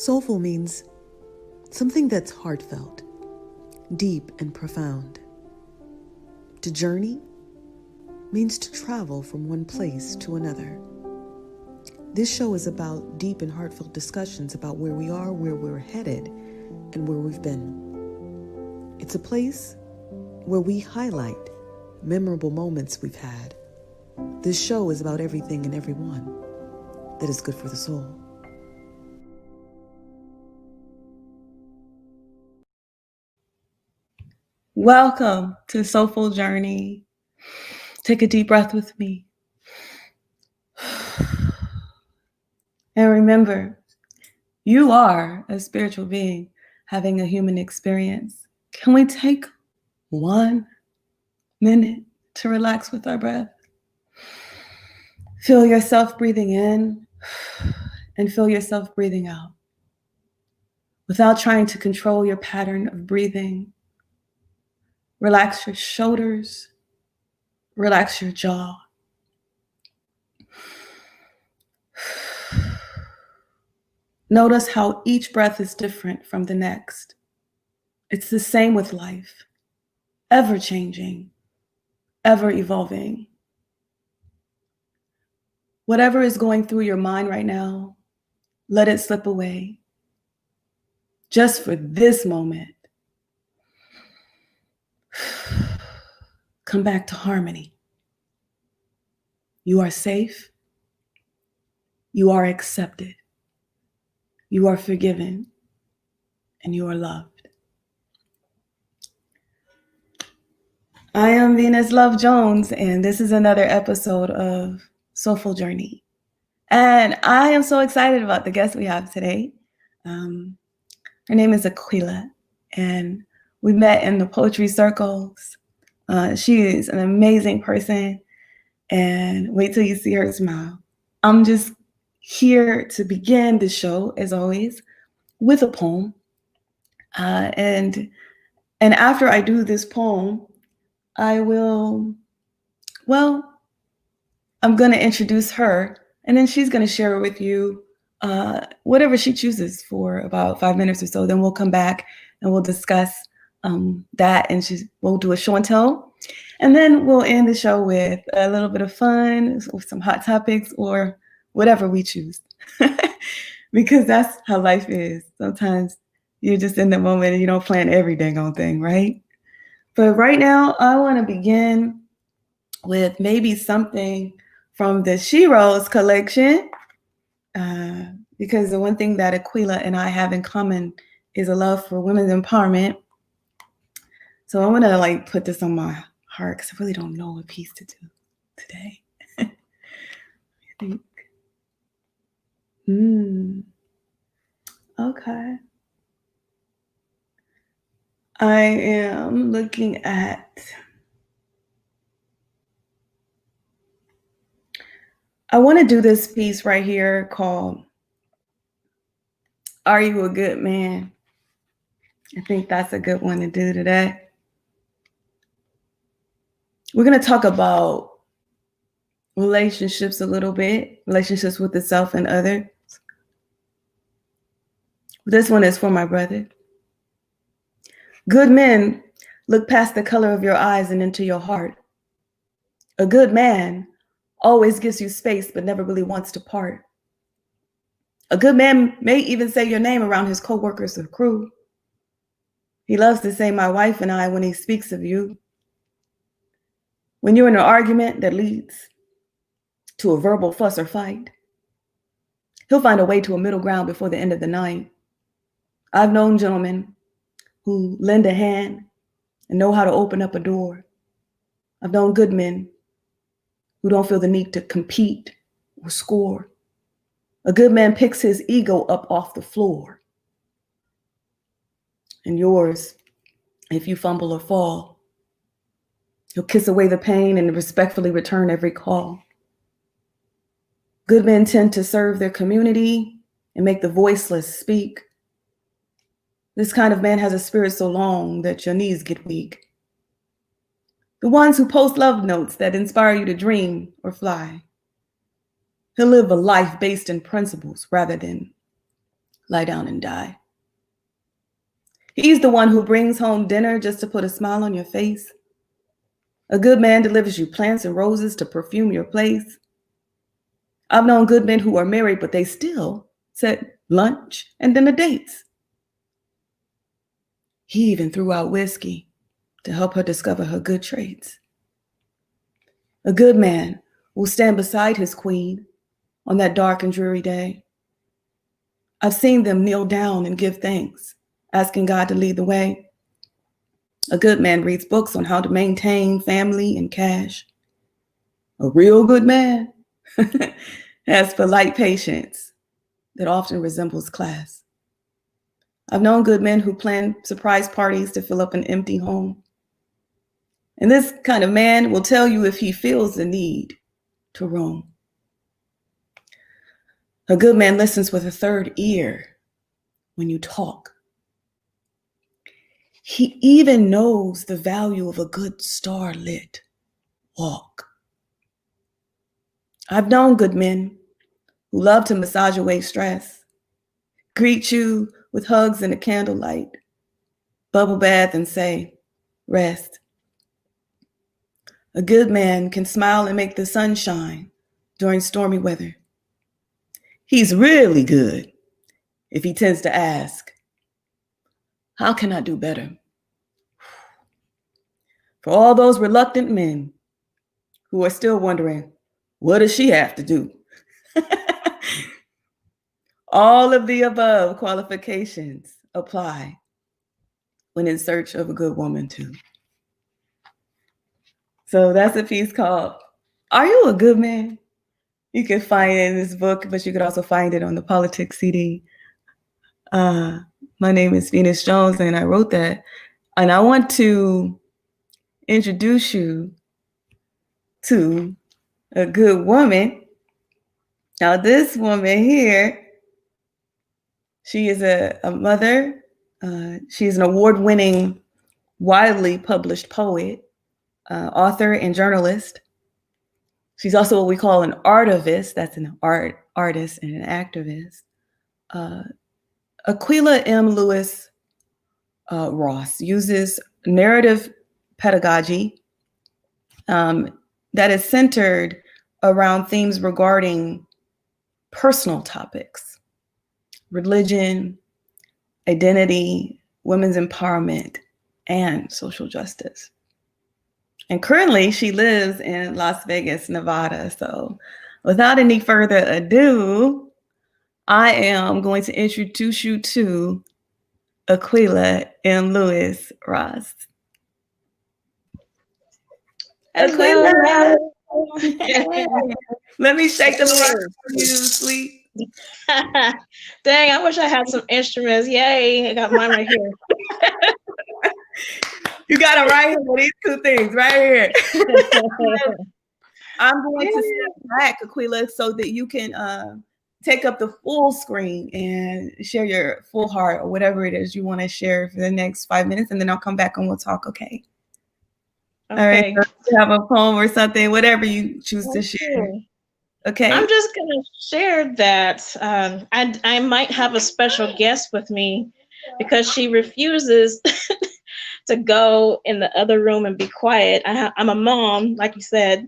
Soulful means something that's heartfelt, deep and profound. To journey means to travel from one place to another. This show is about deep and heartfelt discussions about where we are, where we're headed, and where we've been. It's a place where we highlight memorable moments we've had. This show is about everything and everyone that is good for the soul. Welcome to Soulful Journey. Take a deep breath with me. And remember, you are a spiritual being having a human experience. Can we take 1 minute to relax with our breath? Feel yourself breathing in and feel yourself breathing out. Without trying to control your pattern of breathing, relax your shoulders, relax your jaw. Notice how each breath is different from the next. It's the same with life, ever changing, ever evolving. Whatever is going through your mind right now, let it slip away. Just for this moment, come back to harmony. You are safe. You are accepted. You are forgiven. And you are loved. I am Venus Love Jones, and this is another episode of Soulful Journey. And I am so excited about the guest we have today. Her name is Aqueila, and we met in the poetry circles. She is an amazing person, and wait till you see her smile. I'm just here to begin the show, as always, with a poem. And after I do this poem, I'm going to introduce her, and then she's going to share with you whatever she chooses for about 5 minutes or so. Then we'll come back and we'll discuss that, and we'll do a show and tell. And then we'll end the show with a little bit of fun, with some hot topics, or whatever we choose. Because that's how life is. Sometimes you're just in the moment and you don't plan every dang on thing, right? But right now, I want to begin with maybe something from the Sheroes collection, because the one thing that Aqueila and I have in common is a love for women's empowerment. So I'm gonna put this on my heart because I really don't know what piece to do today. I think. Okay. I am looking at. I want to do this piece right here called "Are You a Good Man?" I think that's a good one to do today. We're going to talk about relationships a little bit, relationships with the self and others. This one is for my brother. Good men look past the color of your eyes and into your heart. A good man always gives you space but never really wants to part. A good man may even say your name around his co-workers or crew. He loves to say my wife and I when he speaks of you. When you're in an argument that leads to a verbal fuss or fight, he'll find a way to a middle ground before the end of the night. I've known gentlemen who lend a hand and know how to open up a door. I've known good men who don't feel the need to compete or score. A good man picks his ego up off the floor. And yours, if you fumble or fall, he'll kiss away the pain and respectfully return every call. Good men tend to serve their community and make the voiceless speak. This kind of man has a spirit so long that your knees get weak. The ones who post love notes that inspire you to dream or fly. He'll live a life based in principles rather than lie down and die. He's the one who brings home dinner just to put a smile on your face. A good man delivers you plants and roses to perfume your place. I've known good men who are married, but they still set lunch and dinner dates. He even threw out whiskey to help her discover her good traits. A good man will stand beside his queen on that dark and dreary day. I've seen them kneel down and give thanks, asking God to lead the way. A good man reads books on how to maintain family and cash. A real good man has polite patience that often resembles class. I've known good men who plan surprise parties to fill up an empty home. And this kind of man will tell you if he feels the need to roam. A good man listens with a third ear when you talk. He even knows the value of a good starlit walk. I've known good men who love to massage away stress, greet you with hugs and a candlelight, bubble bath and say, rest. A good man can smile and make the sun shine during stormy weather. He's really good if he tends to ask, how can I do better? For all those reluctant men who are still wondering, what does she have to do? All of the above qualifications apply when in search of a good woman too. So that's a piece called, Are You a Good Man? You can find it in this book, but you could also find it on the Politics CD. My name is Venus Jones, and I wrote that. And I want to introduce you to a good woman. Now, this woman here, she is a mother. She is an award-winning, widely published poet, author, and journalist. She's also what we call an artivist. That's an artist and an activist. Aqueila M. Ross uses narrative pedagogy that is centered around themes regarding personal topics, religion, identity, women's empowerment, and social justice. And currently she lives in Las Vegas, Nevada. So without any further ado, I am going to introduce you to Aqueila M. Ross. Aqueila. Let me shake the rock for you, sweet. Dang, I wish I had some instruments. Yay, I got mine right here. You got them right here, these two things right here. I'm going to step back, Aqueila, so that you can take up the full screen and share your full heart or whatever it is you want to share for the next 5 minutes, and then I'll come back and we'll talk, okay? All right, so you have a poem or something, whatever you choose to share. Okay. I'm just gonna share that I might have a special guest with me because she refuses to go in the other room and be quiet. I'm a mom, like you said.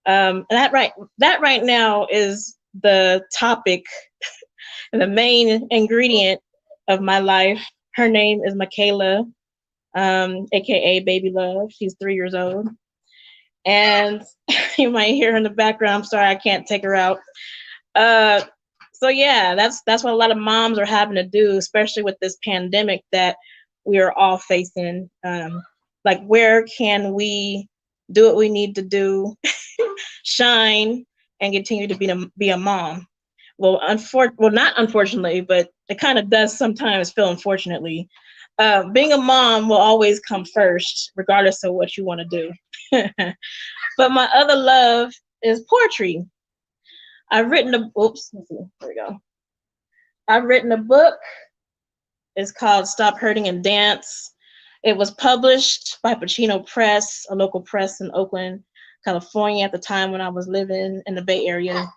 That right now is the topic and the main ingredient of my life. Her name is Aqueila, aka Baby Love. She's 3 years old. And you might hear her in the background. I'm sorry, I can't take her out. So yeah, that's what a lot of moms are having to do, especially with this pandemic that we are all facing. Like, where can we do what we need to do, shine, and continue to be a mom? Well, not unfortunately, but it kind of does sometimes feel unfortunately. Being a mom will always come first, regardless of what you want to do. But my other love is poetry. I've written a book. It's called Stop Hurting and Dance. It was published by Pacino Press, a local press in Oakland, California at the time when I was living in the Bay Area.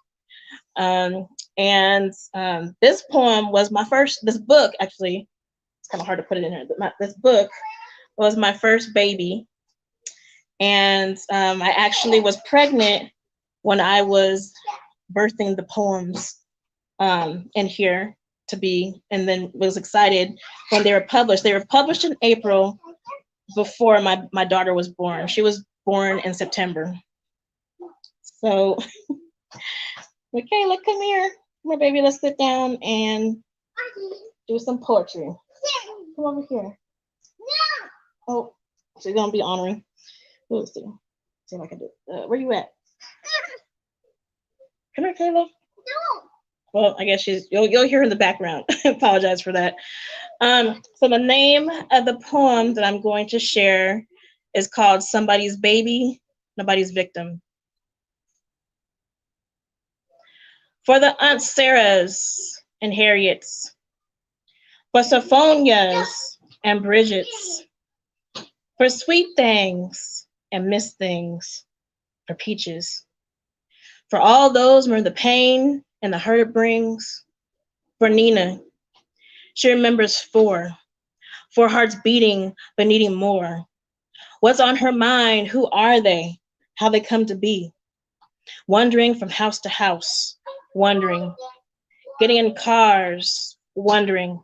This poem was my first. This book, actually, it's kind of hard to put it in here. But this book was my first baby, and I actually was pregnant when I was birthing the poems in here to be, and then was excited when they were published. They were published in April before my daughter was born. She was born in September. So, Michaela, come here. Come here, baby. Let's sit down and do some poetry. Come over here. Oh, she's gonna be honoring. Let's see. See if I can do it. Where you at? Come here, Kayla. Well, I guess you'll hear in the background. I apologize for that. So the name of the poem that I'm going to share is called Somebody's Baby, Nobody's Victim. For the Aunt Sarahs and Harriets, for Sophonias and Bridgets, for Sweet Things and Miss Things, for Peaches, for all those who remember the pain and the hurt it brings, for Nina, she remembers four hearts beating but needing more. What's on her mind? Who are they? How they come to be? Wandering from house to house, wondering, getting in cars, wondering,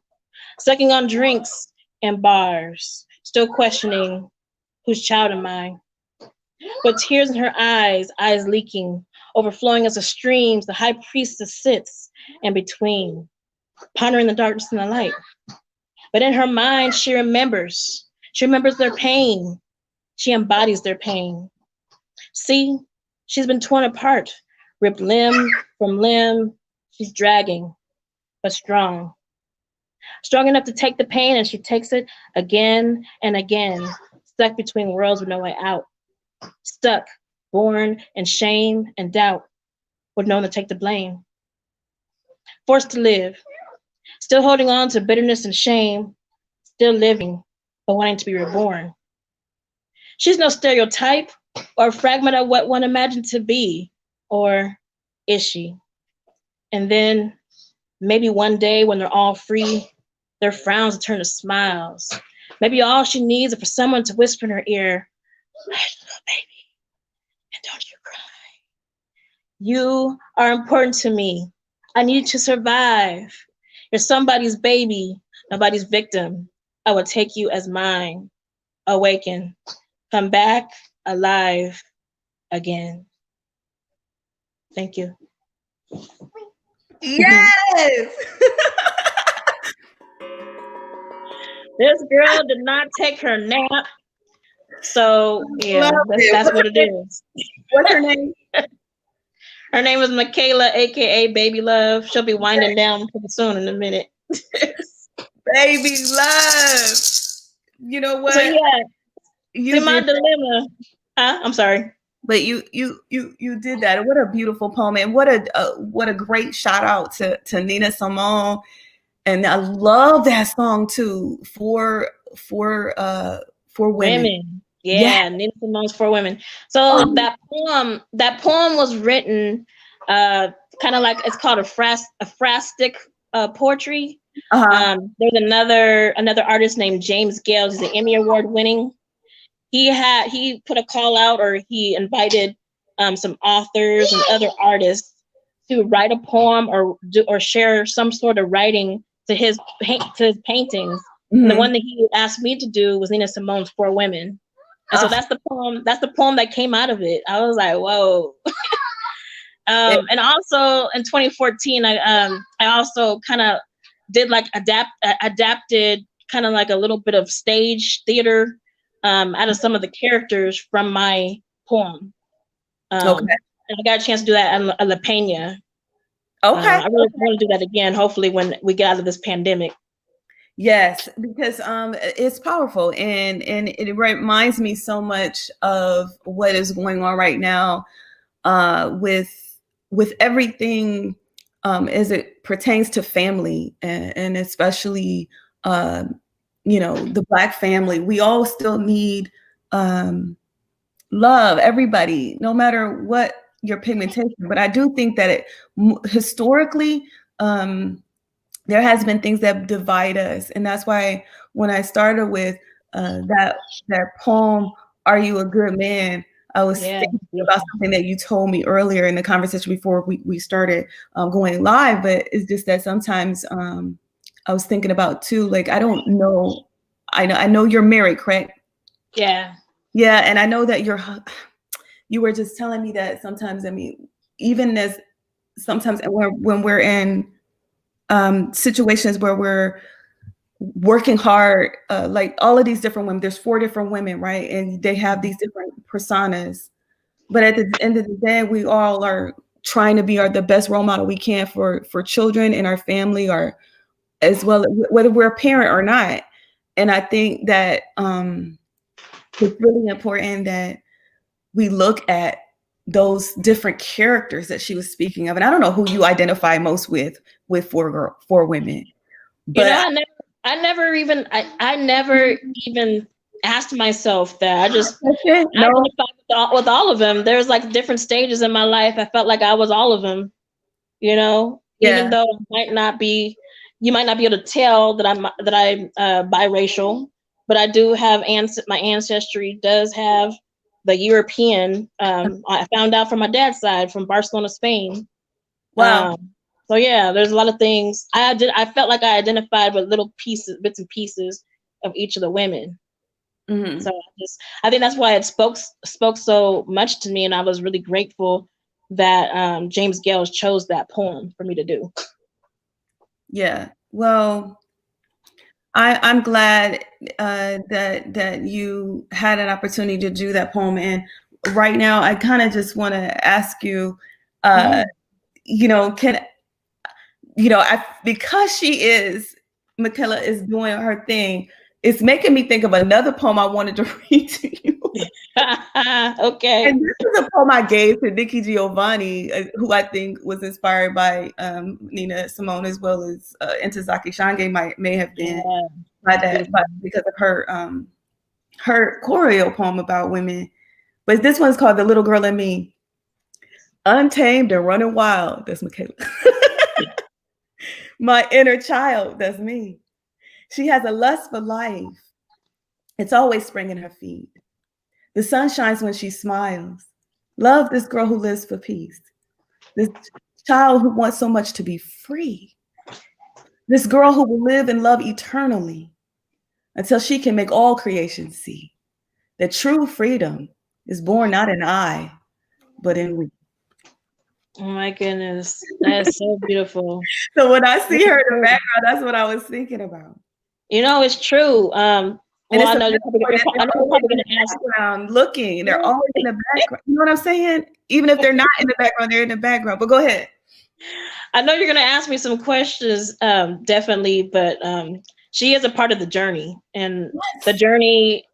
sucking on drinks in bars, still questioning, whose child am I? With tears in her eyes leaking, overflowing as a stream, the high priestess sits in between, pondering the darkness and the light. But in her mind, she remembers their pain. She embodies their pain. See, she's been torn apart, ripped limb from limb. She's dragging, but strong. Strong enough to take the pain, and she takes it again and again, stuck between worlds with no way out. Stuck, born in shame and doubt, with no one to take the blame. Forced to live, still holding on to bitterness and shame, still living, but wanting to be reborn. She's no stereotype or fragment of what one imagined to be, or is she? And then maybe one day when they're all free, their frowns will turn to smiles. Maybe all she needs is for someone to whisper in her ear, "Hush, little baby, and don't you cry. You are important to me. I need you to survive. You're somebody's baby, nobody's victim. I will take you as mine. Awaken. Come back alive again." Thank you. Yes. This girl did not take her nap. So yeah, that's what it is. What's her name? Her name is Michaela, aka Baby Love. She'll be winding down pretty soon in a minute. Baby Love. You know what? So yeah, see my dilemma. I'm sorry. But you did that. What a beautiful poem, and what a great shout out to Nina Simone. And I love that song too, for women. Yeah, Nina Simone's For Women. So that poem was written kind of like, it's called a phrastic poetry. There's another artist named James Gale. He's an Emmy Award winning. He put a call out, or he invited some authors and other artists to write a poem or share some sort of writing to his paintings. Mm-hmm. And the one that he asked me to do was Nina Simone's For Women. And so that's the poem that came out of it. I was like, whoa. And also in 2014, I also kind of did like adapted kind of like a little bit of stage theater out of some of the characters from my poem. And I got a chance to do that at La Peña. Okay. I really want to do that again, hopefully when we get out of this pandemic. Yes, because it's powerful, and it reminds me so much of what is going on right now with everything as it pertains to family, and especially the Black family. We all still need love, everybody, no matter what your pigmentation, but I do think that historically, there has been things that divide us. And that's why when I started with that poem, Are You a Good Man? I was thinking about something that you told me earlier in the conversation before we started going live, but it's just that sometimes I was thinking about too, like, I don't know, I know you're married, correct? Yeah. Yeah, and I know that you were just telling me that sometimes, I mean, even as sometimes when we're in situations where we're working hard, like all of these different women, there's 4 different women, right? And they have these different personas. But at the end of the day, we all are trying to be the best role model we can for children in our family, or as well, whether we're a parent or not. And I think that it's really important that we look at those different characters that she was speaking of. And I don't know who you identify most with 4 women. But I never even asked myself that. I just no. identified with all of them. There's like different stages in my life. I felt like I was all of them, you know, even though you might not be able to tell that I'm biracial, but I do have my ancestry does have the European. I found out from my dad's side, from Barcelona, Spain. Wow. So yeah, there's a lot of things. I felt like I identified with little bits and pieces of each of the women. Mm-hmm. So I think that's why it spoke so much to me, and I was really grateful that James Gales chose that poem for me to do. Yeah. Well, I'm glad that you had an opportunity to do that poem. And right now, I kind of just want to ask you, because Michaela is doing her thing, it's making me think of another poem I wanted to read to you. Okay. And this is a poem I gave to Nikki Giovanni, who I think was inspired by Nina Simone, as well as Ntozake Shange may have been because of her choreo poem about women. But this one's called The Little Girl in Me. Untamed and running wild, that's Michaela. My inner child, that's me. She has a lust for life. It's always spring in her feet. The sun shines when she smiles. Love this girl who lives for peace. This child who wants so much to be free. This girl who will live and love eternally until she can make all creation see that true freedom is born not in I, but in we. Oh my goodness, that's so beautiful. So when I see her in the background, that's what I was thinking about. You know, it's true. And well, I know you're probably going to ask. Looking, they're always in the background. You know what I'm saying? Even if they're not in the background, they're in the background. But go ahead. I know you're going to ask me some questions, definitely, but she is a part of the journey, and the journey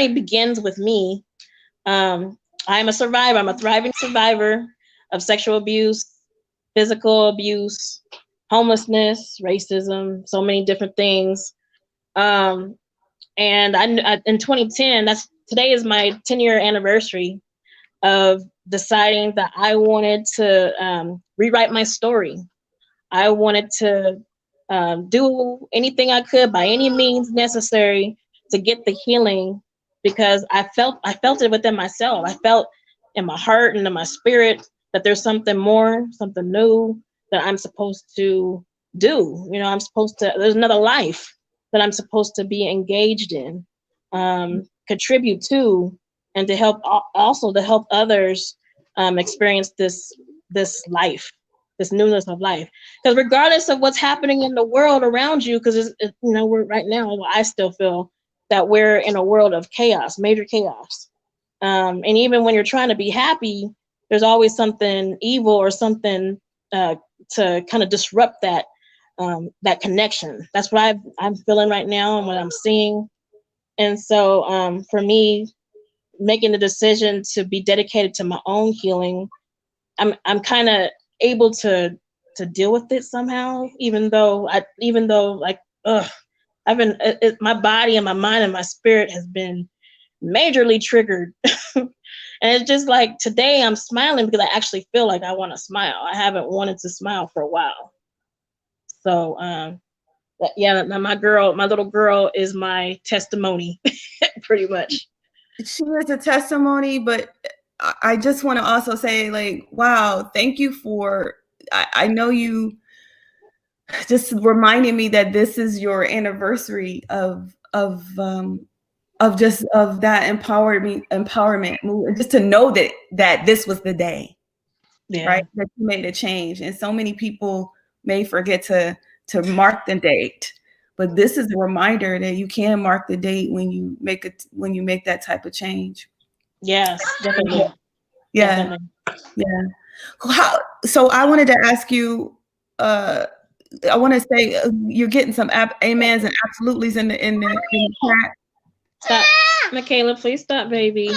begins with me. I'm a survivor. I'm a thriving survivor of sexual abuse, physical abuse, homelessness, racism, so many different things. And I in 2010, today is my 10-year anniversary of deciding that I wanted to rewrite my story. I wanted to do anything I could by any means necessary to get the healing, because I felt it within myself. I felt in my heart and in my spirit that there's something more, something new that I'm supposed to do. You know, there's another life that I'm supposed to be engaged in, contribute to, and to help others experience this life, this newness of life. Because regardless of what's happening in the world around you, because we're right now, I still feel that we're in a world of chaos, major chaos. And even when you're trying to be happy, there's always something evil or something to kind of disrupt that connection. That's what I'm feeling right now and what I'm seeing. And so for me, making the decision to be dedicated to my own healing, I'm kind of able to deal with it somehow, even though like I've been my body and my mind and my spirit has been majorly triggered And it's just like today I'm smiling because I actually feel like I want to smile. I haven't wanted to smile for a while. So yeah, my little girl is my testimony, pretty much. She is a testimony, but I just want to also say, like, wow, thank you for, I know you just reminding me that this is your anniversary of that empowerment movement, just to know that this was the day, right, that you made a change. And so many people may forget to mark the date, but this is a reminder that you can mark the date when you make that type of change. Yes, definitely. Yeah. Definitely. Yeah. So I wanted to ask you, I want to say you're getting some amens and absolutely's in the chat. Stop, Michaela, please stop, baby.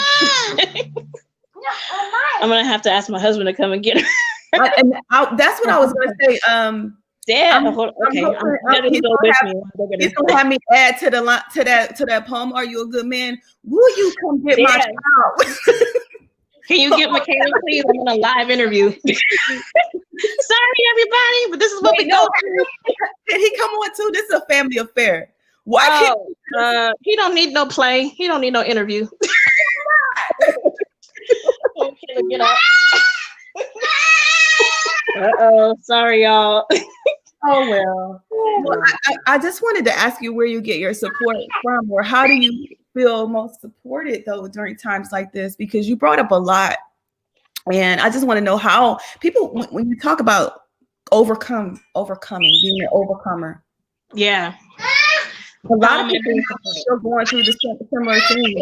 I'm gonna have to ask my husband to come and get her. That's what I was gonna say. Dad, he's gonna have me add to that poem. Are you a good man? Will you come get my child? Can you get Michaela, please? I'm on a live interview. Sorry, everybody, but this is what we go through. Can he come on too? This is a family affair. Why can't he don't need no play. He don't need no interview. Okay, get up. Uh-oh, sorry, y'all. Oh, well I just wanted to ask you where you get your support from, or how do you feel most supported though during times like this? Because you brought up a lot, and I just want to know how people, when you talk about overcoming, being an overcomer. Yeah. A lot of people are still going through the similar thing.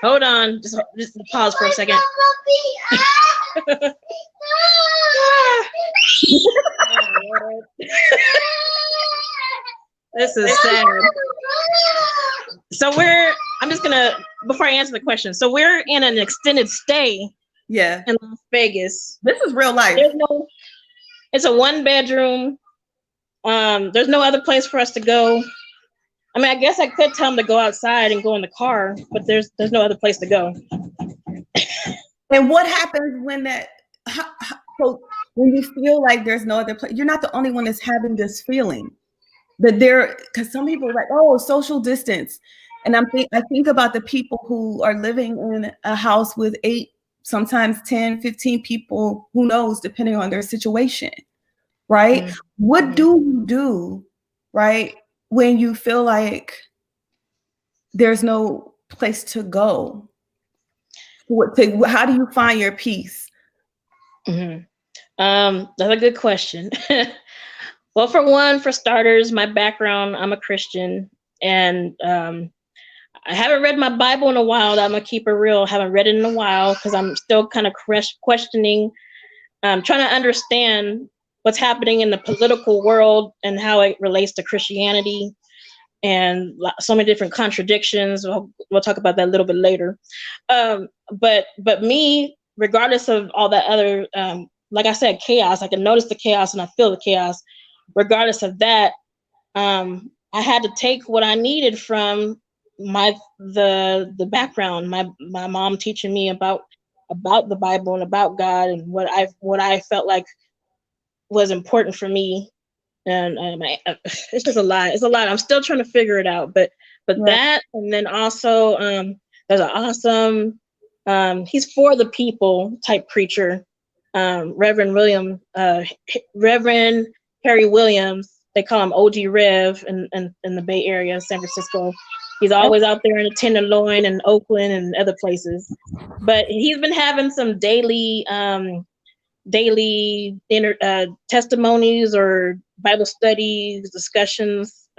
Hold on, just pause for a second. This is sad. So I'm just gonna, before I answer the question, so we're in an extended stay in Las Vegas. This is real life. It's a 1-bedroom. There's no other place for us to go. I mean, I guess I could tell them to go outside and go in the car, but there's no other place to go. And what happens when so when you feel like there's no other place? You're not the only one that's having this feeling. Because some people are like, oh, social distance. And I think about the people who are living in a house with 8, sometimes 10, 15 people, who knows, depending on their situation, right? Mm-hmm. What do you do, right, when you feel like there's no place to go? How do you find your peace? Mm-hmm. That's a good question. Well, for starters, my background, I'm a Christian, and I haven't read my Bible in a while. I'm gonna keep it real. Haven't read it in a while because I'm still kind of questioning, trying to understand what's happening in the political world and how it relates to Christianity, and so many different contradictions. We'll talk about that a little bit later. But me, regardless of all that other, like I said, chaos, I can notice the chaos and I feel the chaos. Regardless of that, I had to take what I needed from the background, my mom teaching me about the Bible and about God and what I felt like was important for me. And it's just a lot. It's a lot. I'm still trying to figure it out. But that, and then also there's an awesome he's for the people type preacher, Reverend Harry Williams. They call him OG Rev in the Bay Area, San Francisco. He's always out there in the Tenderloin and Oakland and other places. But he's been having some daily testimonies or Bible studies, discussions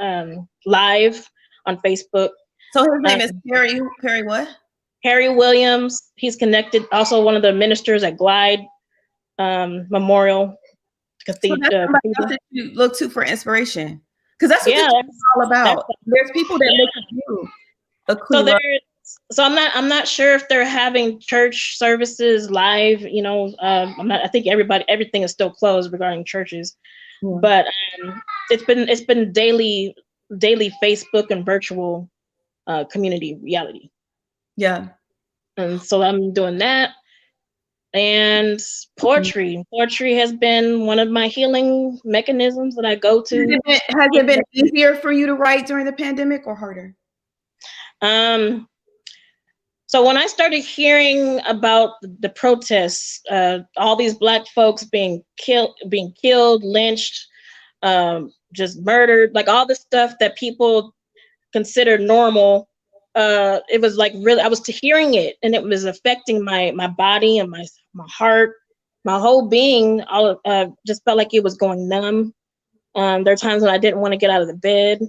live on Facebook. So his name is Perry what? Harry Williams. He's connected, also one of the ministers at Glide Memorial Cathedral. So that's somebody else that you look to for inspiration, because that's what it's all about. There's people that look at you. So I'm not sure if they're having church services live. You know, I think everything is still closed regarding churches, but it's been daily Facebook and virtual community reality. Yeah. And so I'm doing that. And poetry. Poetry has been one of my healing mechanisms that I go to. Has it been easier for you to write during the pandemic or harder? So when I started hearing about the protests, all these Black folks being killed, lynched, just murdered, like all the stuff that people consider normal, it was like really, I was hearing it, and it was affecting my body and my heart, my whole being. All just felt like it was going numb. There are times when I didn't want to get out of the bed.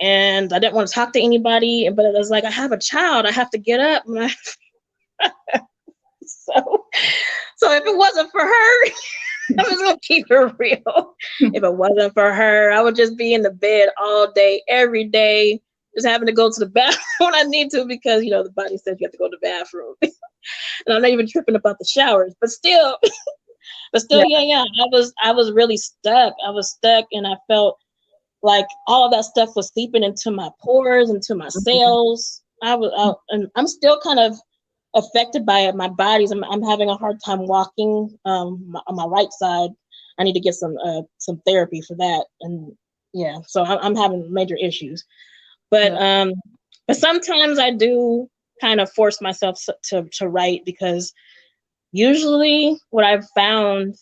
And I didn't want to talk to anybody, but it was like, I have a child, I have to get up. And so if it wasn't for her, I'm just gonna keep it real. If it wasn't for her, I would just be in the bed all day, every day, just having to go to the bathroom when I need to, because the body says you have to go to the bathroom. And I'm not even tripping about the showers, but still, yeah. I was really stuck. I was stuck, and I felt like all of that stuff was seeping into my pores, into my cells. And I'm still kind of affected by it. My body's, I'm having a hard time walking on my right side. I need to get some therapy for that. And yeah, so I'm having major issues. But but sometimes I do kind of force myself to write, because usually what I've found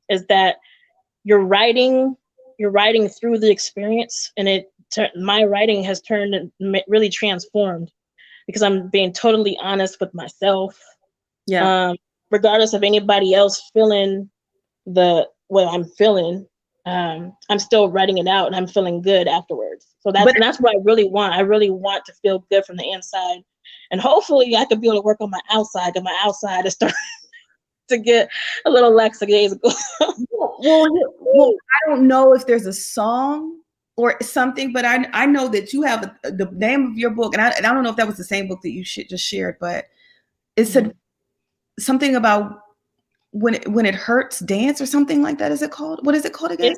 is that you're writing through the experience, and my writing has turned and really transformed, because I'm being totally honest with myself. Yeah. Regardless of anybody else feeling what I'm feeling, I'm still writing it out, and I'm feeling good afterwards. So that's what I really want. I really want to feel good from the inside, and hopefully I could be able to work on my outside, because my outside is starting to get a little lackadaisical. Well, I don't know if there's a song or something, but I know that you have the name of your book, and I don't know if that was the same book that you just shared, but it said something about when it hurts, dance, or something like that. Is it called? What is it called again?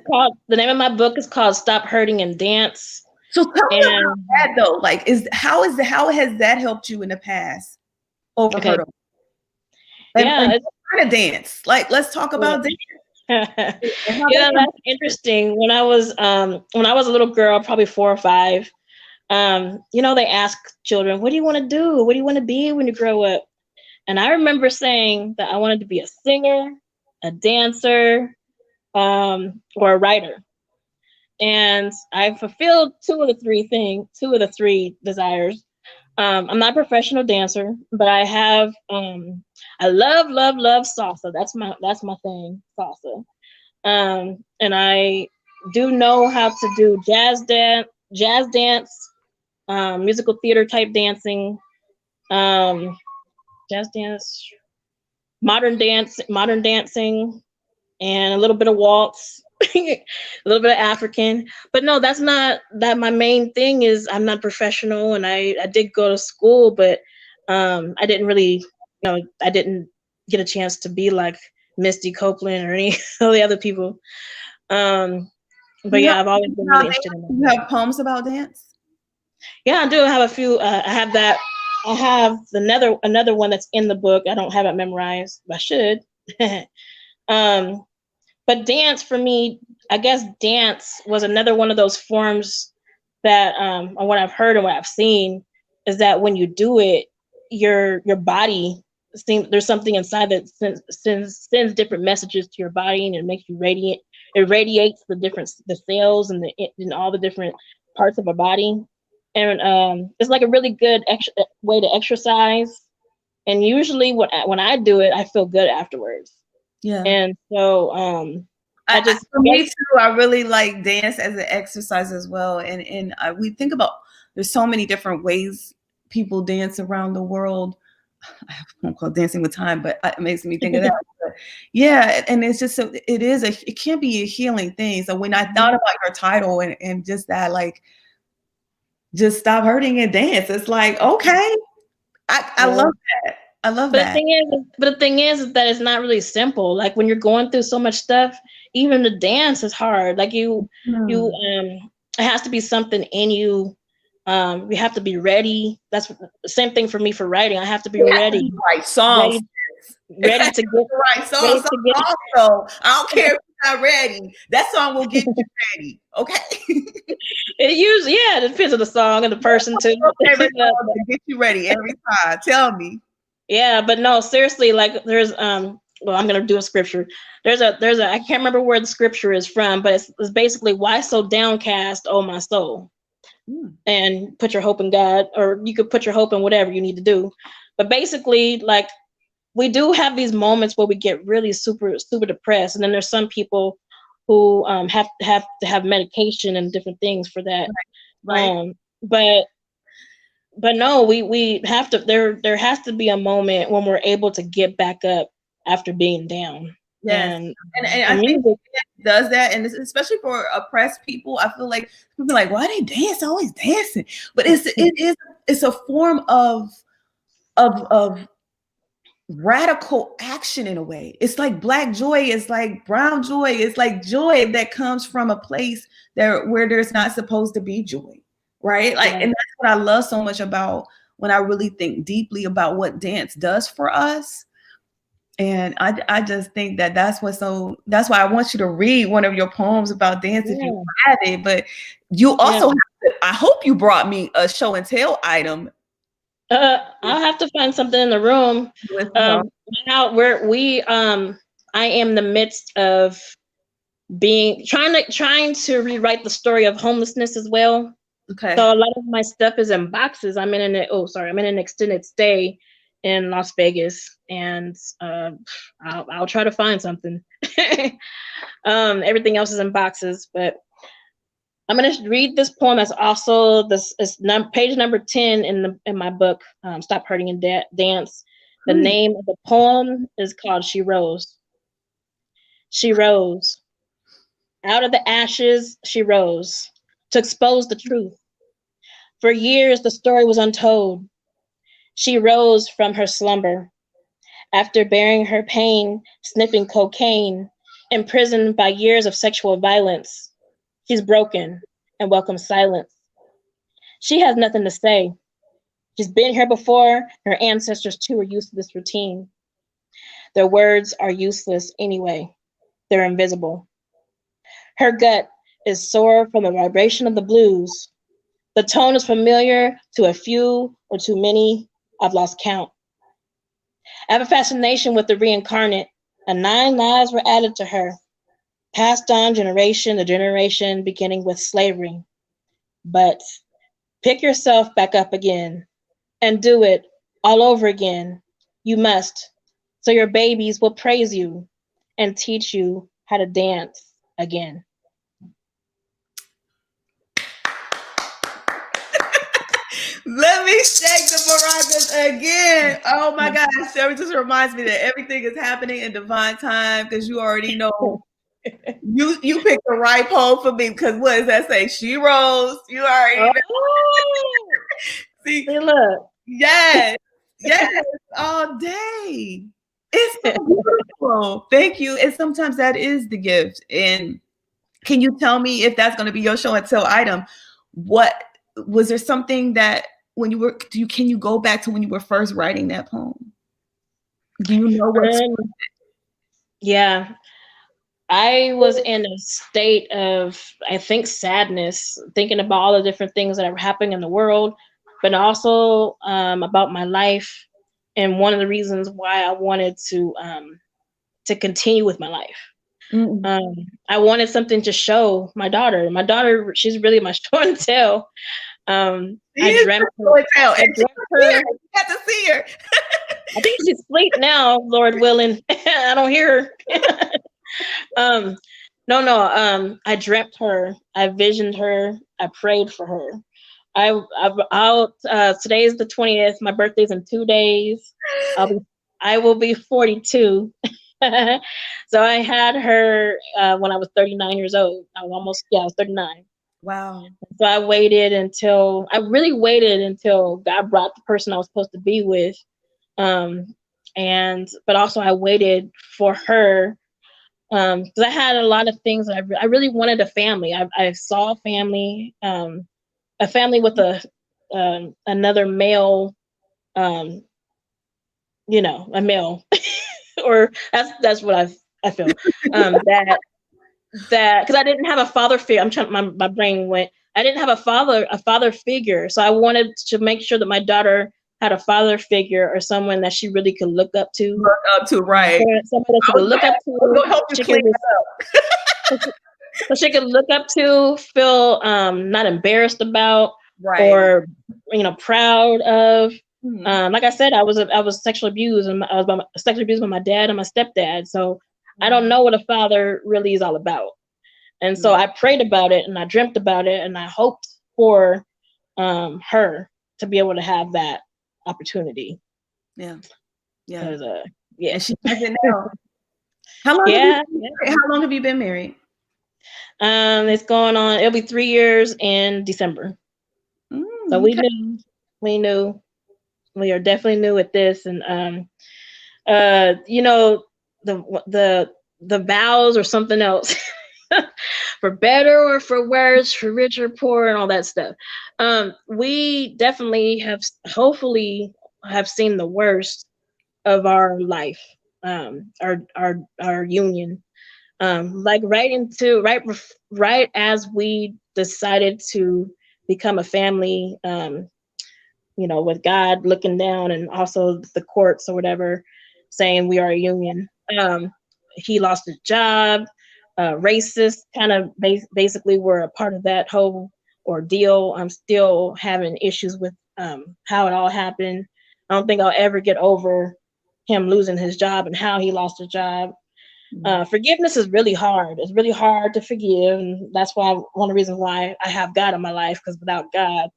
The name of my book is called Stop Hurting and Dance. So tell me about that though. Like, how has that helped you in the past over hurdles? Yeah, it's kind of dance. Like, let's talk about dance. Yeah, that's interesting. When I was a little girl, probably 4 or 5, they ask children, what do you want to do? What do you want to be when you grow up? And I remember saying that I wanted to be a singer, a dancer, or a writer. And I fulfilled 2 of the 3 desires. I'm not a professional dancer, but I have I love salsa. That's my thing, salsa. And I do know how to do jazz dance, musical theater type dancing, jazz dance, modern dancing, and a little bit of waltz, a little bit of African. But no, that's not that. My main thing is I'm not professional, and I did go to school, but I didn't really, I didn't get a chance to be like Misty Copeland or any of the other people. But yeah, I've always been really interested in that. You have poems about dance? Yeah, I do have a few. I have that. I have another one that's in the book. I don't have it memorized, but I should. But dance for me, I guess dance was another one of those forms that, or what I've heard and what I've seen, is that when you do it, your body there's something inside that sends different messages to your body, and it makes you radiant. It radiates the cells and all the different parts of our body, and it's like a really good way to exercise. And usually, when I do it, I feel good afterwards. Yeah. And so for me too, I really like dance as an exercise as well. And we think about, there's so many different ways people dance around the world. I won't call dancing with time, but it makes me think of that. But yeah, and it's just it can be a healing thing. So when I thought about your title and just that, like, just stop hurting and dance, it's like, okay, I love that. I love that. The thing is that it's not really simple. Like when you're going through so much stuff, even the dance is hard. Like it has to be something in you We have to be ready. That's the same thing for me for writing. I have to be You have to ready, write songs. ready to get Right songs. ready to get. Also, I don't care if you're not ready. That song will get you ready. Okay. It usually, yeah, it depends on the song and the person too. Favorite song to get you ready every time. Tell me. Yeah, but no, seriously, like there's well, I'm gonna do a scripture. There's a I can't remember where the scripture is from, but it's basically, why so downcast, oh my soul? And put your hope in God, or you could put your hope in whatever you need to do. But basically, like, we do have these moments where we get really super depressed, and then there's some people who have to have medication and different things for that. Right. But no, we have to, there has to be a moment when we're able to get back up after being down. Yes. And I think it does that, and especially for oppressed people, I feel like people are like, why they dance, always dancing? But it's a form of radical action in a way. It's like Black joy, it's like brown joy, it's like joy that comes from a place where there's not supposed to be joy, right? Like, and that's what I love so much about when I really think deeply about what dance does for us. And I just think that's why I want you to read one of your poems about dance if you have it. But you also have to, I hope you brought me a show and tell item. I'll have to find something in the room. Now I am in the midst of trying to rewrite the story of homelessness as well. Okay. So a lot of my stuff is in boxes. I'm in an extended stay in Las Vegas, and I'll try to find something. Everything else is in boxes, but I'm gonna read this poem. That's also page number 10 in my book, Stop Hurting and Dance. The name of the poem is called She Rose. She rose. Out of the ashes, she rose to expose the truth. For years, the story was untold. She rose from her slumber after bearing her pain, sniffing cocaine, imprisoned by years of sexual violence. She's broken and welcomes silence. She has nothing to say. She's been here before. Her ancestors too were used to this routine. Their words are useless anyway. They're invisible. Her gut is sore from the vibration of the blues. The tone is familiar to a few or too many. I've lost count. I have a fascination with the reincarnate, and 9 lives were added to her, passed on generation to generation, beginning with slavery. But pick yourself back up again and do it all over again. You must, so your babies will praise you and teach you how to dance again. Let me shake the maracas again. Oh my gosh, Sherry just reminds me that everything is happening in divine time, because you already know you picked the right poem for me, because what does that say? She rose. You already know. See, look. Yes, all day. It's so beautiful. Thank you. And sometimes that is the gift. And can you tell me, if that's going to be your show and tell item, what was there something that when you were, can you go back to when you were first writing that poem? Do you know what? Yeah, I was in a state of, I think, sadness, thinking about all the different things that are happening in the world, but also about my life. And one of the reasons why I wanted to continue with my life. I wanted something to show my daughter. My daughter, she's really my show and tell. I dreamt her. I had to see her. I think she's asleep now, Lord willing. I don't hear her. No. I dreamt her. I visioned her. I prayed for her. Today is the 20th. My birthday's in 2 days. I will be 42. So I had her when I was 39 years old. I was 39. Wow. So I really waited until God brought the person I was supposed to be with. But also I waited for her because I had a lot of things that I really wanted a family. I saw a family with a another male, you know, a male, or that's what I feel. That because I didn't have a father figure. I'm trying. My brain went. I didn't have a father figure, so I wanted to make sure that my daughter had a father figure or someone that she really could look up to. Look up to, right? Someone that she could look up to. Help you clean it up. So she could look up to, feel not embarrassed about, Right. or proud of. Mhm. Like I said, I was sexually abused, and I was sexually abused by my dad and my stepdad. So I don't know what a father really is all about. And so I prayed about it, and I dreamt about it, and I hoped for her to be able to have that opportunity. Yeah. Yeah. And she has it now. How long? How long have you been married? It's going on. It'll be 3 years in December. So we knew, we are definitely new at this, and the vows or something else, for better or for worse, for rich or poor, and all that stuff. We definitely hopefully have seen the worst of our life, our union. Like right as we decided to become a family, with God looking down, and also the courts or whatever saying we are a union. He lost his job. Racists kind of basically were a part of that whole ordeal. I'm still having issues with how it all happened. I don't think I'll ever get over him losing his job and how he lost his job. Forgiveness is really hard. It's really hard to forgive, and that's why one of the reasons why I have God in my life, because without God,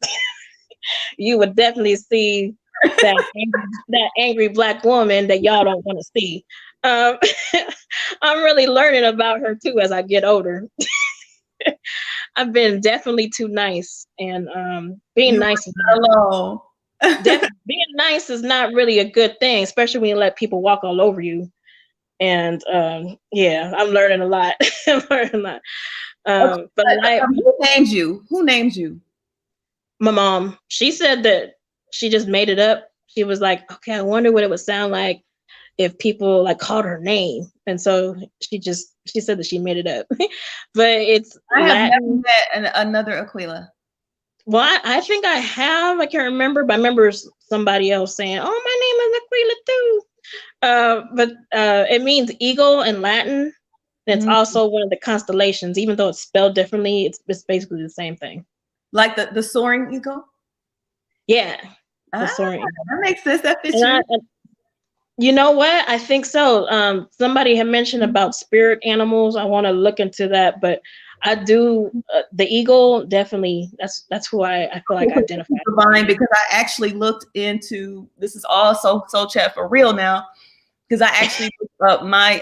you would definitely see that angry Black woman that y'all don't want to see. I'm really learning about her too as I get older. I've been definitely too nice, and being nice is not really a good thing, especially when you let people walk all over you. And I'm learning a lot. But who named you? Who named you? My mom. She said that she just made it up. She was like, okay, I wonder what it would sound like if people like called her name. And so she said that she made it up. But it's I have Latin. never met another Aqueila. Well, I think I have. I can't remember, but I remember somebody else saying, "Oh, my name is Aqueila too." But it means eagle in Latin. It's also one of the constellations, even though it's spelled differently. It's basically the same thing. Like the soaring eagle? Yeah. The soaring eagle. That makes sense. That fits you. You know what? I think so. Somebody had mentioned about spirit animals. I want to look into that, but I do. The eagle, definitely. That's who I feel like I identify. Divine, because I actually looked into. This is all soul chat for real now, because I actually looked up my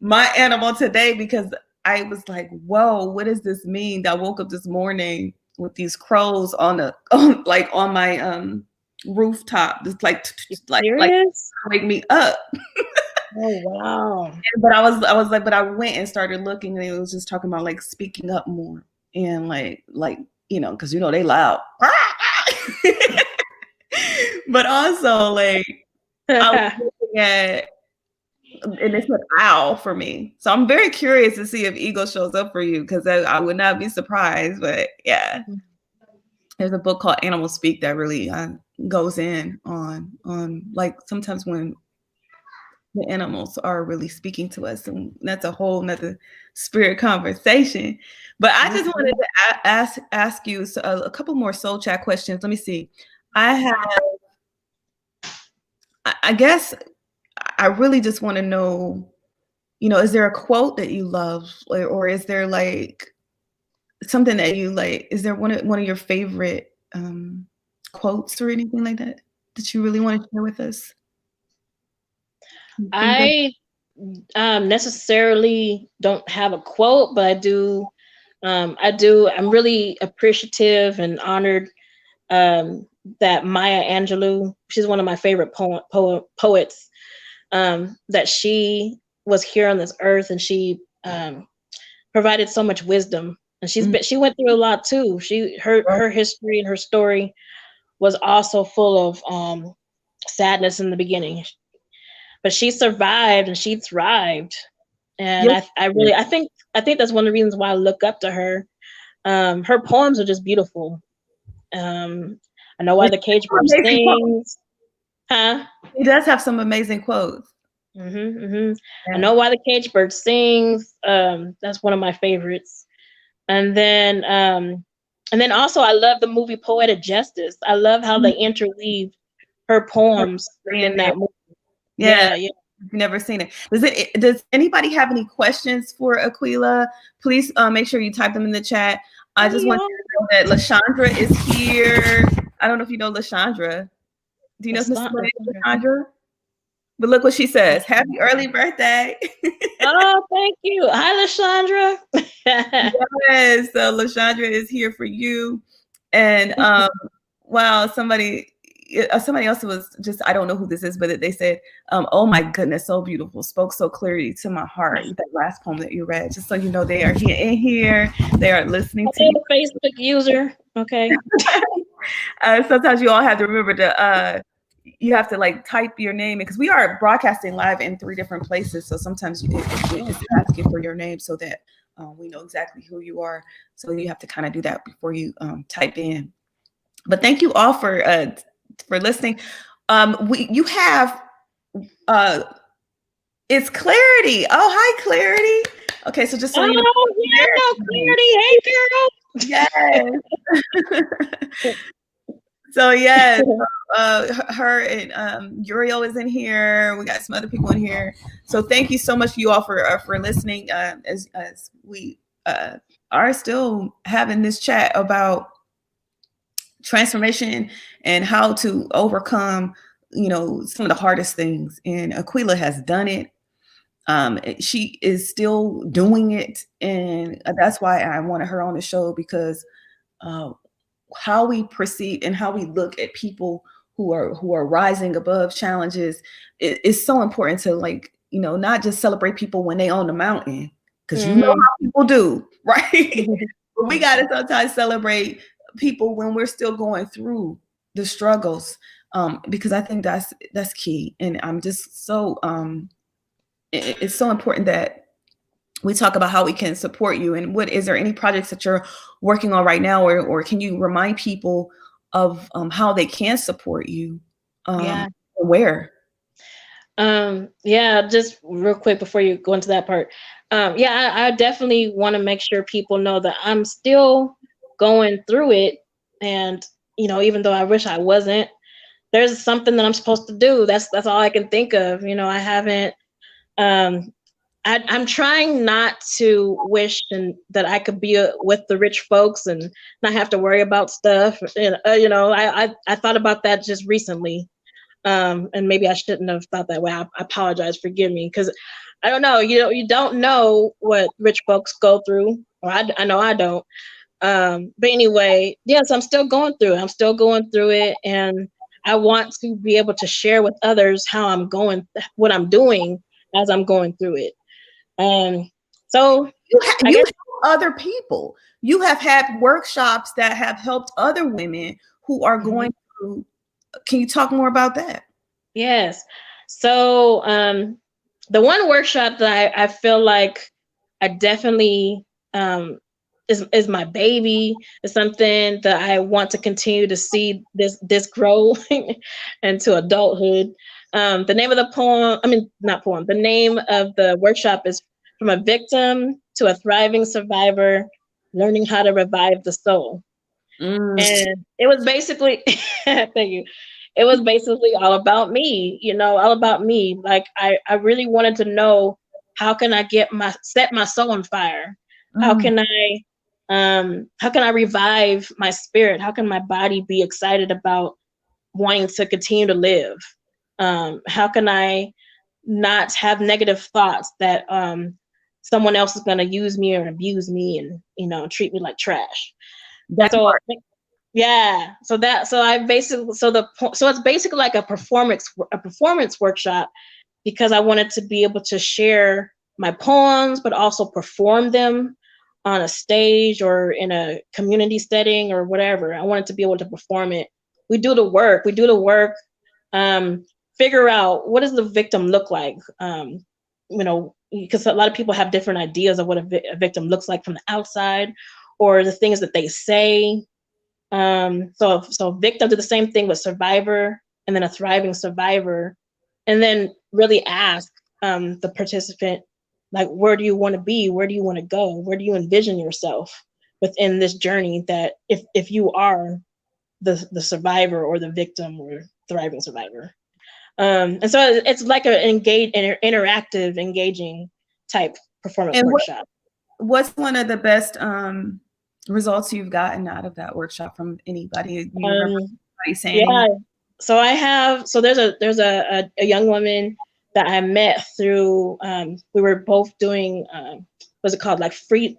my animal today, because I was like, whoa, what does this mean? I woke up this morning with these crows on my rooftop. It's like wake me up. Oh wow. But I was like, but I went and started looking, and it was just talking about like speaking up more, and like because they loud. But also like I was looking at, and it said owl for me. So I'm very curious to see if eagle shows up for you, because I would not be surprised. But yeah, there's a book called Animal Speak that really goes in on like sometimes when the animals are really speaking to us, and that's a whole nother spirit conversation. But I just wanted to ask you a couple more soul chat questions. Let me see. I guess I really just want to know, is there a quote that you love, or is there like something that you like? Is there one of your favorite quotes or anything like that you really want to share with us? I necessarily don't have a quote, but I do. I'm really appreciative and honored that Maya Angelou, she's one of my favorite poets, that she was here on this earth, and she provided so much wisdom and she went through a lot too. Her history and her story was also full of sadness in the beginning, but she survived and she thrived. And Yes. I think that's one of the reasons why I look up to her. Her poems are just beautiful. I know why the cage bird sings. Huh? He does have some amazing quotes. I know why the cage bird sings. That's one of my favorites. And then also I love the movie Poetic Justice. I love how they interweave her poems in that movie. Yeah. I've never seen it. Does anybody have any questions for Aqueila? Please make sure you type them in the chat. I just want you to know that LaShondra is here. I don't know if you know LaShondra. Do you know Miss LaShondra? But look what she says. Happy early birthday. Oh, thank you. Hi, LaShondra. Yes, so LaShondra is here for you. And wow, somebody else was just, I don't know who this is, but they said, oh my goodness, so beautiful, spoke so clearly to my heart. That last poem that you read, just so you know, they are in here, they are listening to you. Facebook user, okay. Sometimes you all have to remember to you have to like type your name, because we are broadcasting live in 3 different places, so sometimes it's asking for your name so that we know exactly who you are. So you have to kind of do that before you type in. But thank you all for listening. You have it's Clarity. Oh, hi, Clarity. Okay, so just so you know. Clarity. Hey, girl. Yes. So yes, her and Uriel is in here. We got some other people in here. So thank you so much, you all, for listening. As we are still having this chat about transformation and how to overcome, some of the hardest things. And Aqueila has done it. She is still doing it, and that's why I wanted her on the show, because how we perceive and how we look at people who are rising above challenges is so important to, not just celebrate people when they on the mountain, because you know how people do, right? But we got to sometimes celebrate people when we're still going through the struggles, because I think that's key. And I'm just so it's so important that we talk about how we can support you. And is there any projects that you're working on right now, or can you remind people of how they can support you? Where? Yeah, just real quick before you go into that part. I definitely want to make sure people know that I'm still going through it. And, even though I wish I wasn't, there's something that I'm supposed to do. That's all I can think of. I haven't, I'm trying not to wish that I could be with the rich folks and not have to worry about stuff. And, I thought about that just recently. And maybe I shouldn't have thought that way. I apologize. Forgive me. Because I don't know. You don't know what rich folks go through. Or I know I don't. But anyway, yes, I'm still going through it. I'm still going through it. And I want to be able to share with others what I'm doing as I'm going through it. So you help other people. You have had workshops that have helped other women who are going through. Can you talk more about that? Yes. So the one workshop that I feel like I definitely is my baby, is something that I want to continue to see this grow into adulthood. The name of the the name of the workshop is From a Victim to a Thriving Survivor, Learning How to Revive the Soul. And it was basically, thank you. It was basically all about me, all about me. Like I really wanted to know, how can I set my soul on fire? How can I revive my spirit? How can my body be excited about wanting to continue to live? How can I not have negative thoughts that someone else is going to use me or abuse me and treat me like trash? So it's basically like a performance workshop, because I wanted to be able to share my poems, but also perform them on a stage or in a community setting or whatever. I wanted to be able to perform it. We do the work. Figure out, what does the victim look like? Because a lot of people have different ideas of what a victim looks like from the outside, or the things that they say. So victim, do the same thing with survivor, and then a thriving survivor, and then really ask the participant, like, where do you want to be? Where do you want to go? Where do you envision yourself within this journey, that if you are the survivor or the victim or thriving survivor? And so it's like an interactive, engaging type performance And workshop. What's one of the best results you've gotten out of that workshop from anybody? You remember anybody saying? Yeah. So there's a young woman that I met through, we were both doing, what's it called? Like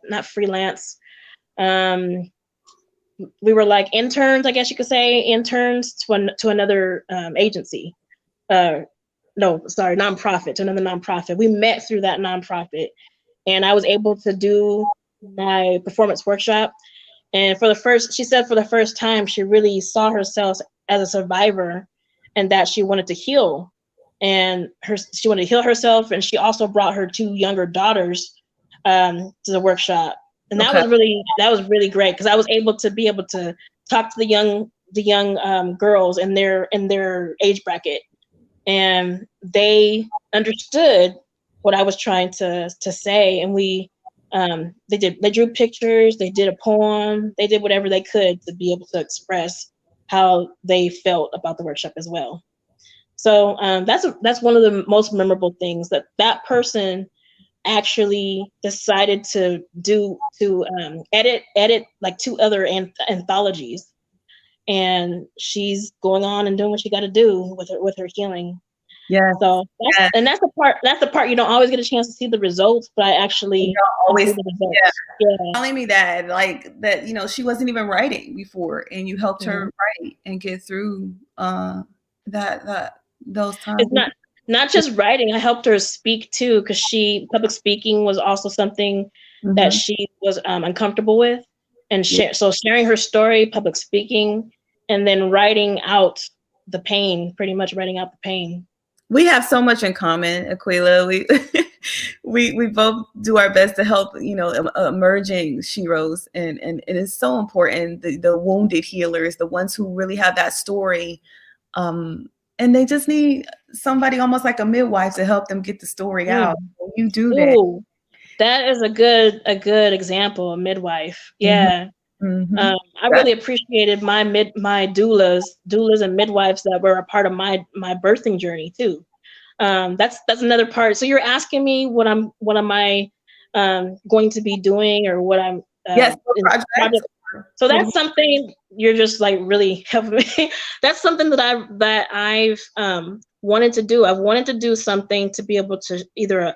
not freelance. We were like interns, I guess you could say, interns to another agency. No, sorry, nonprofit, to another nonprofit. We met through that nonprofit, and I was able to do my performance workshop. And she said for the first time, she really saw herself as a survivor, and that she wanted to heal. And she wanted to heal herself, and she also brought her 2 younger daughters to the workshop. And that was really great, because I was able to talk to the young girls in their age bracket, and they understood what I was trying to say. And they drew pictures, they did a poem, they did whatever they could to be able to express how they felt about the workshop as well. So that's one of the most memorable things, that person actually decided to edit like 2 other anthologies, and she's going on and doing what she got to do with her healing. Yeah. So that's the part you don't always get a chance to see the results, but I actually always see the results. Yeah. Telling me that she wasn't even writing before, and you helped her write and get through those times. It's not just writing. I helped her speak too, because public speaking was also something that she was uncomfortable with, and so sharing her story, public speaking, and then writing out the pain, pretty much writing out the pain. We have so much in common, Aqueila. We both do our best to help, emerging sheroes, and it is so important. The wounded healers, the ones who really have that story, and they just need somebody almost like a midwife to help them get the story out. You do that. Ooh, that is a good example, a midwife. Yeah. I really appreciated my doulas and midwives that were a part of my birthing journey too. That's another part. So you're asking me what am I going to be doing, or what I'm yes, project. So that's something you're just like really helping me. That's something that I've wanted to do. I've wanted to do something to be able to either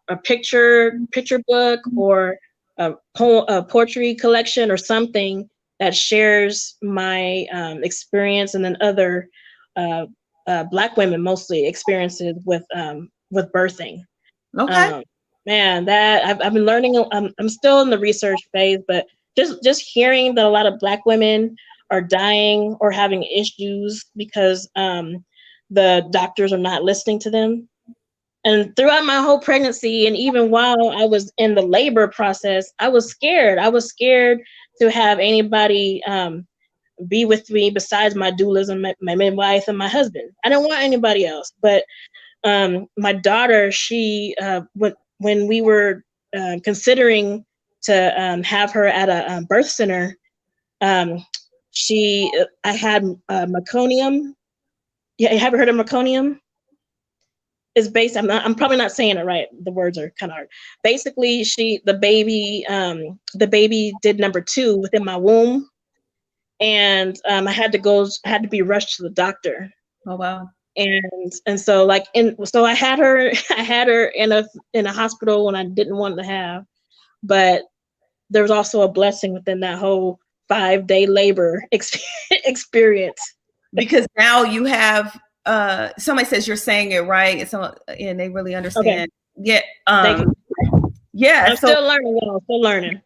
a picture book, or a poetry collection, or something that shares my experience, and then other Black women mostly experiences with birthing. Okay. Man, that I've been learning. I'm still in the research phase, but just hearing that a lot of Black women are dying or having issues because the doctors are not listening to them. And throughout my whole pregnancy, and even while I was in the labor process, I was scared. I was scared to have anybody be with me besides my doulas and my midwife and my husband. I didn't want anybody else. But my daughter, she when we were considering to have her at a birth center, I had meconium. Yeah, have you heard of meconium? Is based. I'm probably not saying it right. The words are kind of hard. Basically, the baby did number 2 within my womb, and I had to be rushed to the doctor. Oh wow. And so so I had her in a hospital when I didn't want to have, but there was also a blessing within that whole 5-day labor experience. Because now you have somebody says you're saying it right, and they really understand. Okay. Yeah. Yeah. I'm still learning, y'all. Still learning.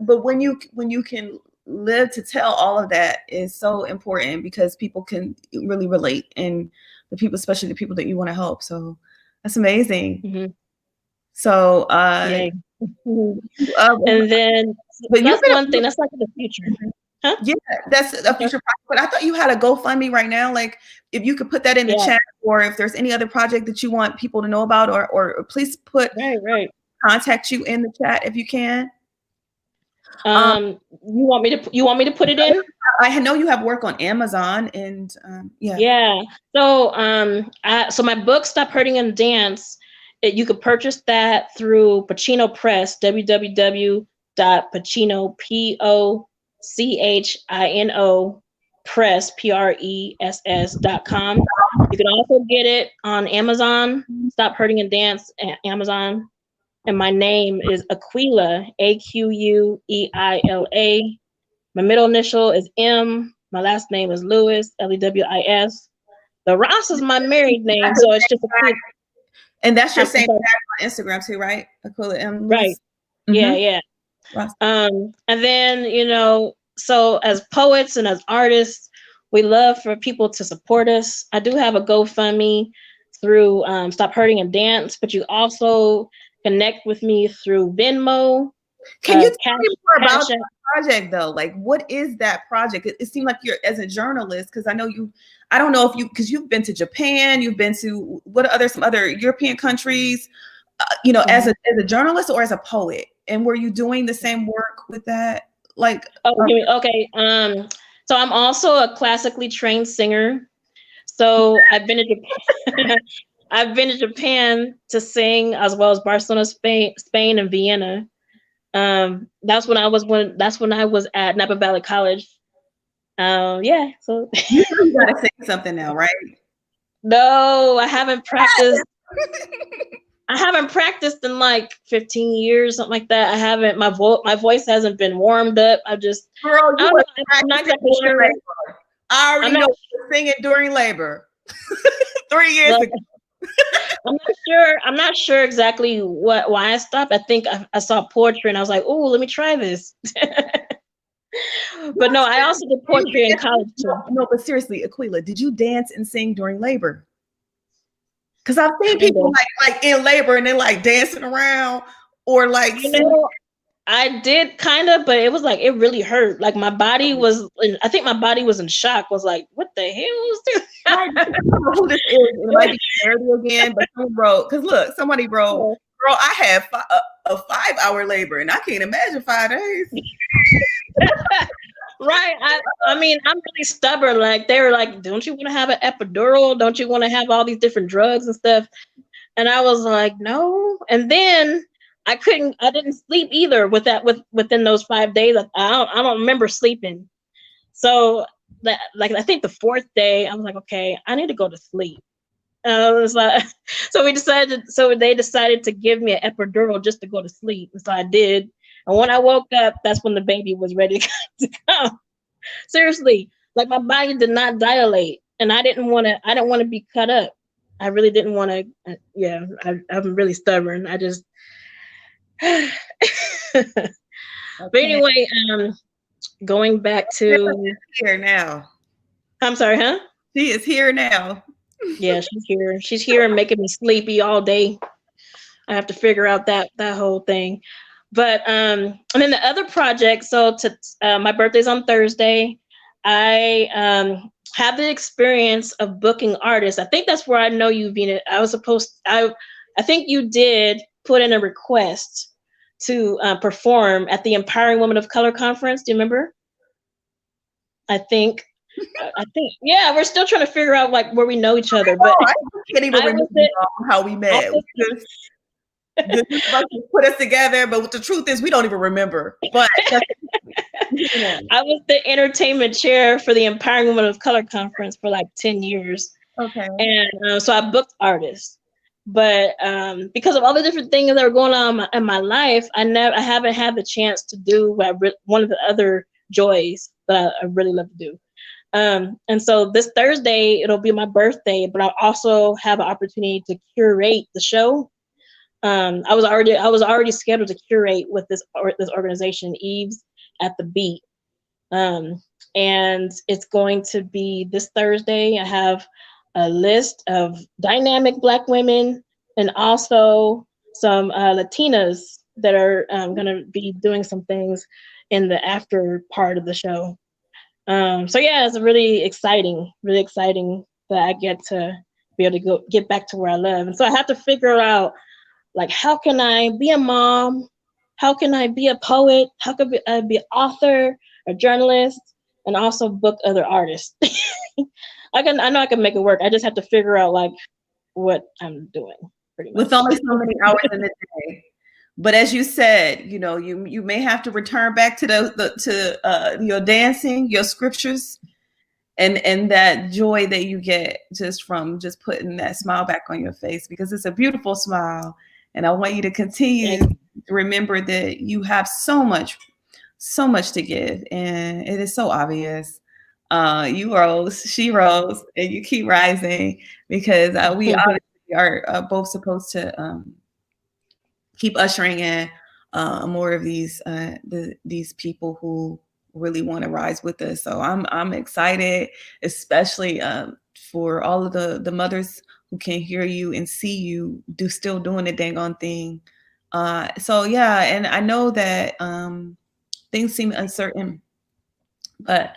But when you can live to tell all of that is so important because people can really relate, and the people, especially the people that you want to help. So that's amazing. Mm-hmm. So Yay. And then but that's one thing. That's like the future. Huh? Yeah, that's a future project. But I thought you had a GoFundMe right now. Like, if you could put that in the chat, or if there's any other project that you want people to know about, or please put contact you in the chat if you can. You want me to put it in? I know you have work on Amazon, and yeah. Yeah. So so my book, Stop Hurting and Dance, you could purchase that through Pacino Press, www.pacino, POCHINO press, PRESS.com. You can also get it on Amazon, Stop Hurting and Dance, Amazon. And my name is Aqueila, AQUEILA. My middle initial is M. My last name is Lewis, LEWIS. The Ross is my married name, so it's just Aqueila. And that's your same tag on Instagram too, right? Aqueila M. Lewis. Right. Mm-hmm. Yeah. And then, so as poets and as artists, we love for people to support us. I do have a GoFundMe through Stop Hurting and Dance, but you also connect with me through Venmo. Can you tell me more about that project though? Like, what is that project? It seemed like you're, as a journalist, because I know I don't know if because you've been to Japan, you've been to some other European countries, as a journalist or as a poet, and were you doing the same work with that? Like, okay. So I'm also a classically trained singer. So I've been to Japan. I've been to Japan to sing, as well as Barcelona, Spain, and Vienna. That's when I was at Napa Valley College. Yeah. So you gotta say something now, right? No, I haven't practiced. I haven't practiced in like 15 years, something like that. I haven't. My voice hasn't been warmed up. I'm not exactly sure. I already know you're singing during labor. 3 years ago. I'm not sure exactly why I stopped. I think I saw poetry and I was like, oh, let me try this. But no, I also did poetry in college too. No, but seriously, Aqueila, did you dance and sing during labor? Because I've seen people like in labor and they're like dancing around or like. I did kind of, but it was like, it really hurt. Like my body was, I think my body was in shock. Was like, what the hell is this? I don't know who this is. It might be charity again, but someone wrote, because look, somebody wrote, girl, I had a 5-hour labor and I can't imagine 5 days. Right. I mean, I'm really stubborn. Like they were like, don't you want to have an epidural? Don't you want to have all these different drugs and stuff? And I was like, no. And then I didn't sleep either within those 5 days. I don't remember sleeping. So I think the 4th day I was like, okay, I need to go to sleep. I was like, so they decided to give me an epidural just to go to sleep. And so I did. And when I woke up, that's when the baby was ready to come. Seriously, like my body did not dilate, and I didn't want to be cut up. I really didn't want to. Yeah, I'm really stubborn. I just. But anyway, going back to here now. I'm sorry, huh? She is here now. Yeah, she's here. She's here and making me sleepy all day. I have to figure out that whole thing. But and then the other project. So my birthday's on Thursday. I have the experience of booking artists. I think that's where I know you, Vina. I think you did put in a request to perform at the Empowering Women of Color Conference. Do you remember? I think, yeah, we're still trying to figure out like where we know each other. But I can't even remember how we met. This is supposed to put us together, but the truth is we don't even remember. But I was the entertainment chair for the Empowering Women of Color Conference for like 10 years. Okay. And so I booked artists. But because of all the different things that were going on in my life, I haven't had the chance to do one of the other joys that I really love to do. And so this Thursday, it'll be my birthday, but I'll also have an opportunity to curate the show. I was already scheduled to curate with this organization, Eves at the Beat. And it's going to be this Thursday. I have a list of dynamic Black women and also some Latinas that are going to be doing some things in the after part of the show. So yeah, it's really exciting that I get to be able to get back to where I live. And so I have to figure out, like, how can I be a mom? How can I be a poet? How can I be an author, a journalist, and also book other artists? I know I can make it work. I just have to figure out like what I'm doing pretty much. With only so many hours in the day. But as you said, you know, you may have to return back to your dancing, your scriptures, and that joy that you get just from just putting that smile back on your face, because it's a beautiful smile. And I want you to continue to remember that you have so much to give, and it is so obvious. You rose, she rose, and you keep rising, because we obviously are both supposed to keep ushering in more of these people who really want to rise with us. So I'm excited, especially for all of the mothers who can hear you and see you still doing the dang on thing. So yeah, and I know that things seem uncertain, but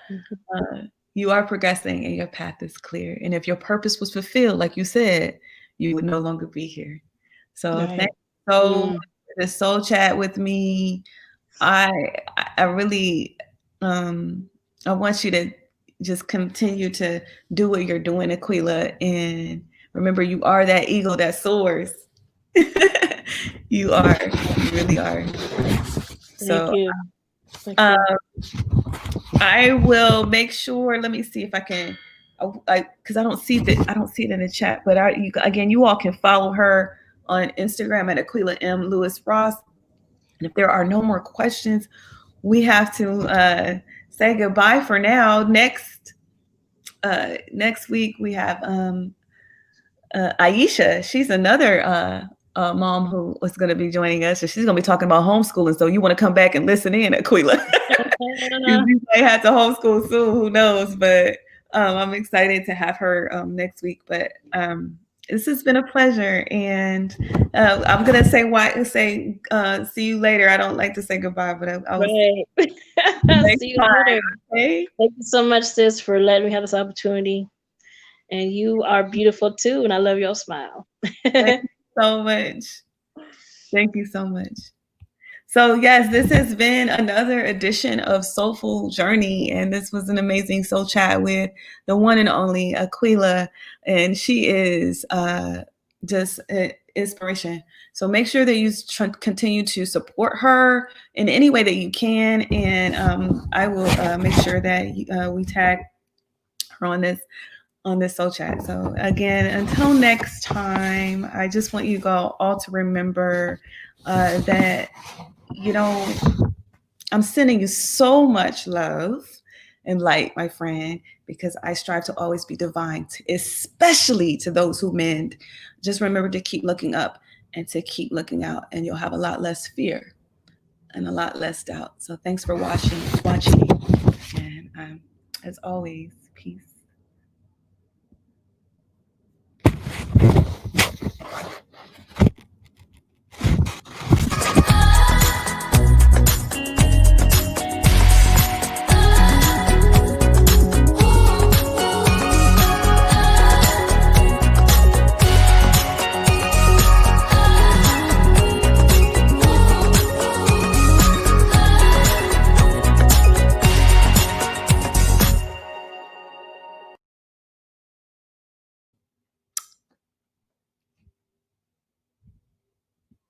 you are progressing and your path is clear. And if your purpose was fulfilled, like you said, you would no longer be here. So thank you so much for this soul chat with me. I really I want you to just continue to do what you're doing, Aqueila, and remember, you are that eagle that soars. You really are. So Thank you. Thank you. I will make sure. Let me see if I can, because I don't see it in the chat. But you all can follow her on Instagram at Aqueila M. Lewis Ross. And if there are no more questions, we have to say goodbye for now. Next week we have Aisha. She's another mom who is going to be joining us. So she's going to be talking about homeschooling. So you want to come back and listen in, Aqueila. You may have to homeschool soon. Who knows? But I'm excited to have her next week. But this has been a pleasure, and I'm gonna say see you later. I don't like to say goodbye, but I will see you later. Okay? Thank you so much, sis, for letting me have this opportunity. And you are beautiful too, and I love your smile. Thank you so much. Thank you so much. So yes, this has been another edition of Soulful Journey, and this was an amazing soul chat with the one and only Aqueila, and she is just an inspiration. So make sure that you continue to support her in any way that you can, and I will make sure that we tag her on this soul chat. So again, until next time, I just want you all to remember that, you know, I'm sending you so much love and light, my friend, because I strive to always be divine, especially to those who mend. Just remember to keep looking up and to keep looking out, and you'll have a lot less fear and a lot less doubt. So thanks for watching. And as always, peace.